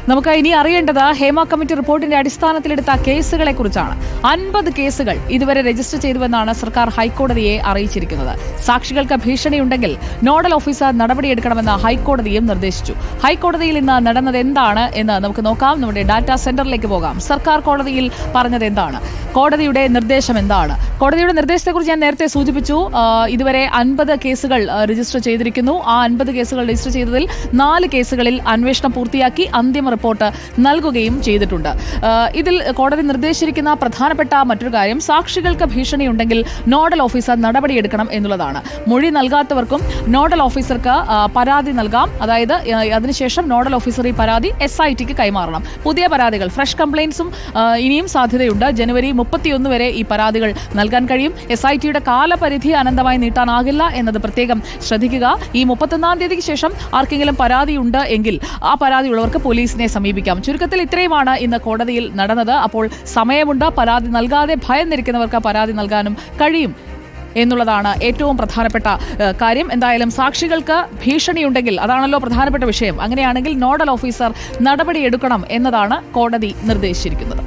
നമുക്ക് ഇനി അറിയേണ്ടത് ഹേമ കമ്മിറ്റി റിപ്പോർട്ടിന്റെ അടിസ്ഥാനത്തിലെടുത്ത കേസുകളെ കുറിച്ചാണ്. 50 കേസുകൾ ഇതുവരെ രജിസ്റ്റർ ചെയ്തുവെന്നാണ് സർക്കാർ ഹൈക്കോടതിയെ അറിയിച്ചിരിക്കുന്നത്. സാക്ഷികൾക്ക് ഭീഷണിയുണ്ടെങ്കിൽ നോഡൽ ഓഫീസർ നടപടിയെടുക്കണമെന്ന് ഹൈക്കോടതിയും നിർദ്ദേശിച്ചു. ഹൈക്കോടതിയിൽ ഇന്ന് നടന്നത് എന്താണ് എന്ന് നമുക്ക് നോക്കാം. നമ്മുടെ ഡാറ്റാ സെന്ററിലേക്ക് പോകാം. സർക്കാർ കോടതിയിൽ പറഞ്ഞത് എന്താണ്, കോടതിയുടെ നിർദ്ദേശം എന്താണ്? കോടതിയുടെ നിർദ്ദേശത്തെക്കുറിച്ച് ഞാൻ നേരത്തെ സൂചിപ്പിച്ചു. ഇതുവരെ 50 കേസുകൾ രജിസ്റ്റർ ചെയ്തിരിക്കുന്നു. ആ 50 കേസുകൾ രജിസ്റ്റർ ചെയ്തതിൽ 4 കേസുകളിൽ അന്വേഷണം പൂർത്തിയാക്കി അന്തിമ റിപ്പോർട്ട് നൽകുകയും ചെയ്തിട്ടുണ്ട്. ഇതിൽ കോടതി നിർദ്ദേശിച്ചിരിക്കുന്ന പ്രധാനപ്പെട്ട മറ്റൊരു കാര്യം, സാക്ഷികൾക്ക് ഭീഷണിയുണ്ടെങ്കിൽ നോഡൽ ഓഫീസർ നടപടിയെടുക്കണം എന്നുള്ളതാണ്. മൊഴി നൽകാത്തവർക്കും നോഡൽ ഓഫീസർക്ക് പരാതി നൽകാം. അതായത് അതിനുശേഷം നോഡൽ ഓഫീസർ ഈ പരാതി SITക്ക് കൈമാറണം. പുതിയ പരാതികൾ, ഫ്രഷ് കംപ്ലയിൻസും ഇനിയും സാധ്യതയുണ്ട്. ജനുവരി 31 വരെ ഈ പരാതികൾ നൽകാൻ കഴിയും. SITയുടെ കാലപരിധി അനന്തമായി നീട്ടാനാകില്ല എന്നത് പ്രത്യേകം ശ്രദ്ധിക്കുക. ഈ 31-ാം തീയതിക്ക് ശേഷം ആർക്കെങ്കിലും പരാതിയുണ്ട് എങ്കിൽ ആ പരാതിയുള്ളവർക്ക് പോലീസിനെ സമീപിക്കാം. ചുരുക്കത്തിൽ ഇത്രയുമാണ് ഇന്ന് കോടതിയിൽ നടന്നത്. അപ്പോൾ സമയമുണ്ട്. പരാതി നൽകാതെ ഭയന്നിരിക്കുന്നവർക്ക് പരാതി നൽകാനും കഴിയും എന്നുള്ളതാണ് ഏറ്റവും പ്രധാനപ്പെട്ട കാര്യം. എന്തായാലും സാക്ഷികൾക്ക് ഭീഷണിയുണ്ടെങ്കിൽ, അതാണല്ലോ പ്രധാനപ്പെട്ട വിഷയം, അങ്ങനെയാണെങ്കിൽ നോഡൽ ഓഫീസർ നടപടിയെടുക്കണം എന്നതാണ് കോടതി നിർദ്ദേശിച്ചിരിക്കുന്നത്.